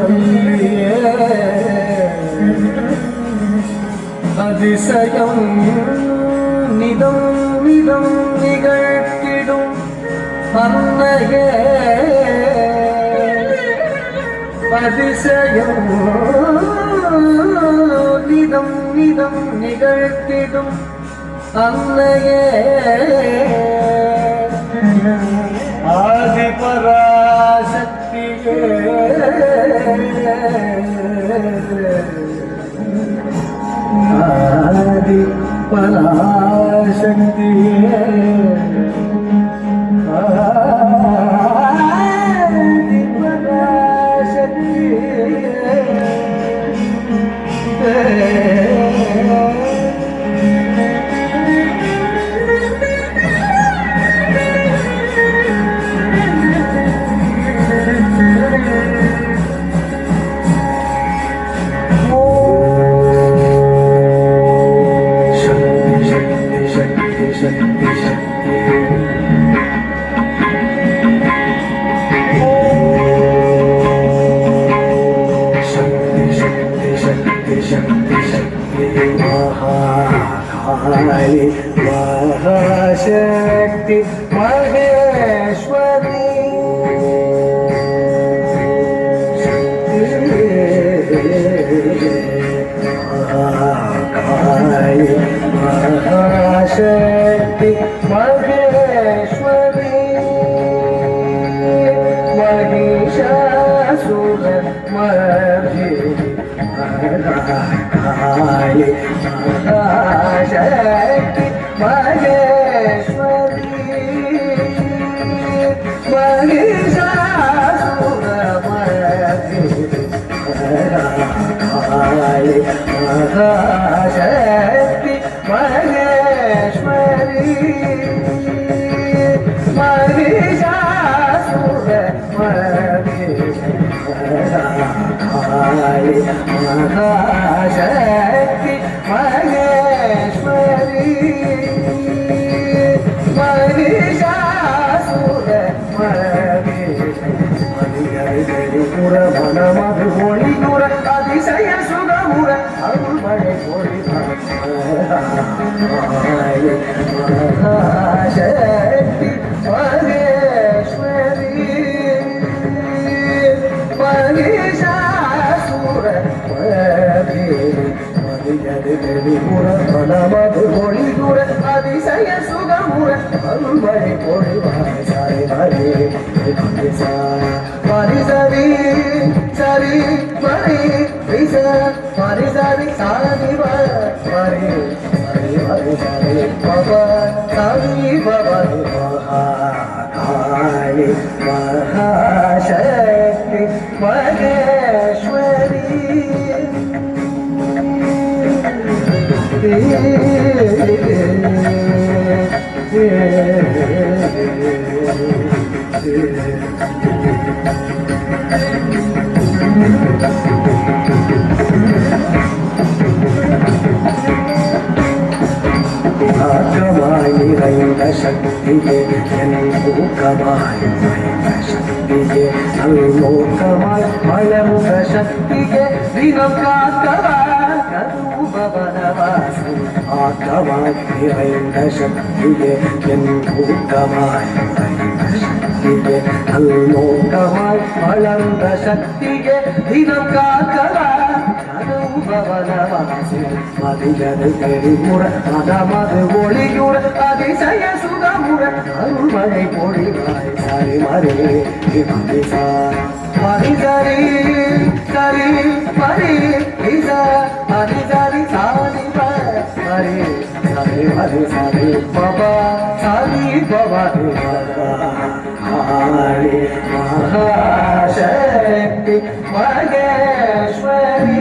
சொல்லியே அதிசயம் நிதம் நிதம் நிகழ்த்திடும் அன்னையே அதிசயம் நிதம் நிதம் நிகழ்த்திடும் அன்னையே ஆதி பராசக்தியே ஆதி பராசக்தியே ஆதி பராசக்தியே महाकाली महाशक्ति महेश्वरी महाकाली महाशक्ति महेश्वरी महिषासुर मर्दिनी महाकाली महाशक्ति महेश्वरी महिषासुरमर्दिनी महाकाली महाशक्ति महेश्वरी महिषासुरमर्दिनी महाकाली महाशक्ति महेश्वरी महिषासुरमर्दिनी मनमधु मोळियुर अतिशय सुगमुर अरुळमळे कोळि महाशक्ति महेश्वरी महिषासुरमर्दिनी मनमधु मोळियुर अतिशय सुगमुर अरुळमळे कोळि सारे हरे मरि सरि सरि मरि रिस मरि सरि सानि मरि सरि मरि सरि पप सरि पप महाकाली महाशक्ति महेश्वरी ஆகமாய் நிறைந்த சக்தியே என் ஊக்கமாய் நிறைந்த சக்தியே நல்நோக்கமாய் மலர்ந்த சக்தியே தினம் காக்கவா கருபவனவாசி ஆகமாய் நிறைந்த சக்தியே என் ஊக்கமாய் நிறைந்த சக்தியே நல்நோக்கமாய் மலர்ந்த சக்தியே தினம் காக்கவா பவனவாசி மதியது தெரிமுற மதமது ஒளியுற அதிசய சுகமுற அருள்மழை பொழிவாய் சரி மறி மதிசா மரி சரி சரி மரி இசா மரி சரி சாதி மரி சரி மரி சரி பபா சரி பவதி மகாளி மகாசக்தி மகேஸ்வரி